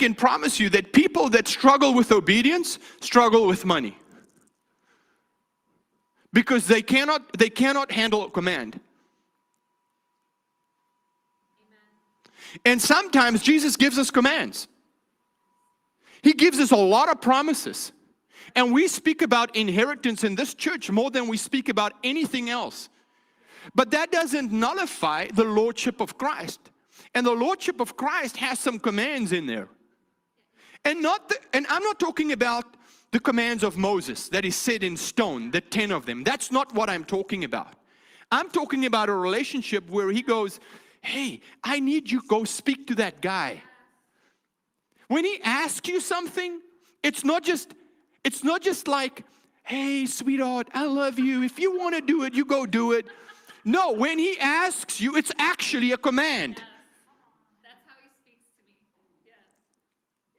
can promise you that people that struggle with obedience struggle with money. Because they cannot handle a command. And sometimes Jesus gives us commands. He gives us a lot of promises. And we speak about inheritance in this church more than we speak about anything else. But that doesn't nullify the Lordship of Christ. And the Lordship of Christ has some commands in there. And I'm not talking about the commands of Moses that is set in stone, the 10 of them. That's not what I'm talking about. I'm talking about a relationship where he goes, hey, I need you to go speak to that guy. When he asks you something, it's not just like, hey, sweetheart, I love you. If you want to do it, you go do it. No, when he asks you, it's actually a command. Yes. That's how he speaks to me. Yes.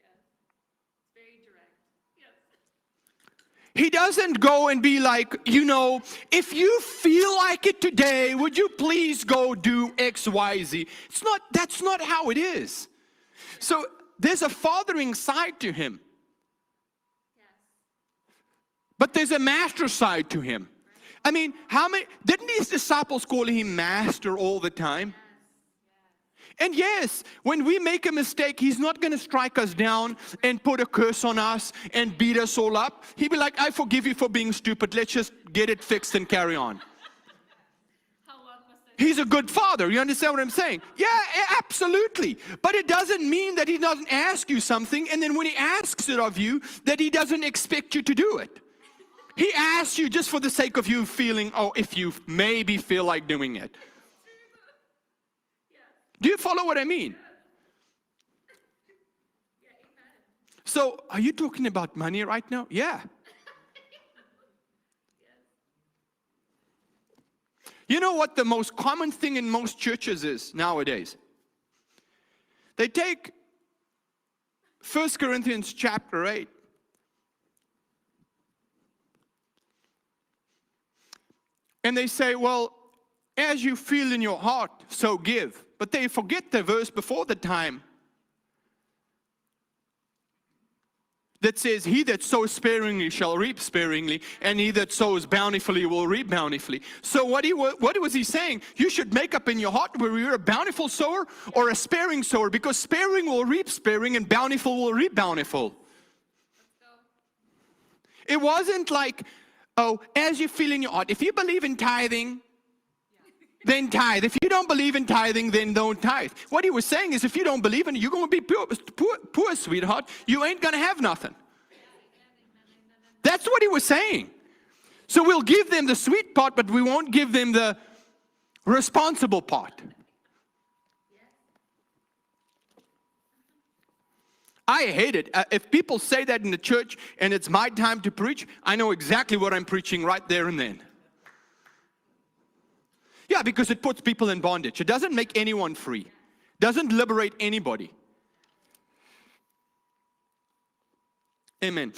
Yes. It's very direct. Yes. He doesn't go and be like, if you feel like it today, would you please go do X, Y, Z? That's not how it is. So there's a fathering side to him. But there's a master side to him. I mean, didn't these disciples call him master all the time? And yes, when we make a mistake, he's not going to strike us down and put a curse on us and beat us all up. He'd be like, I forgive you for being stupid. Let's just get it fixed and carry on. He's a good father. You understand what I'm saying? Yeah, absolutely. But it doesn't mean that he doesn't ask you something, and then when he asks it of you, that he doesn't expect you to do it. He asks you just for the sake of you feeling, if you maybe feel like doing it. Do you follow what I mean? So, are you talking about money right now? Yeah. You know what the most common thing in most churches is nowadays? They take 1 Corinthians chapter 8. And they say, well, as you feel in your heart, so give. But they forget the verse before the time that says, he that sows sparingly shall reap sparingly, and he that sows bountifully will reap bountifully. So what was he saying? You should make up in your heart whether you're a bountiful sower or a sparing sower, because sparing will reap sparing and bountiful will reap bountiful. It wasn't like, as you feel in your heart. If you believe in tithing, then tithe. If you don't believe in tithing, then don't tithe. What he was saying is, if you don't believe in it, you're going to be poor, sweetheart. You ain't going to have nothing. That's what he was saying. So we'll give them the sweet part, but we won't give them the responsible part. I hate it. If people say that in the church and it's my time to preach, I know exactly what I'm preaching right there and then. Yeah, because it puts people in bondage. It doesn't make anyone free. Doesn't liberate anybody. Amen.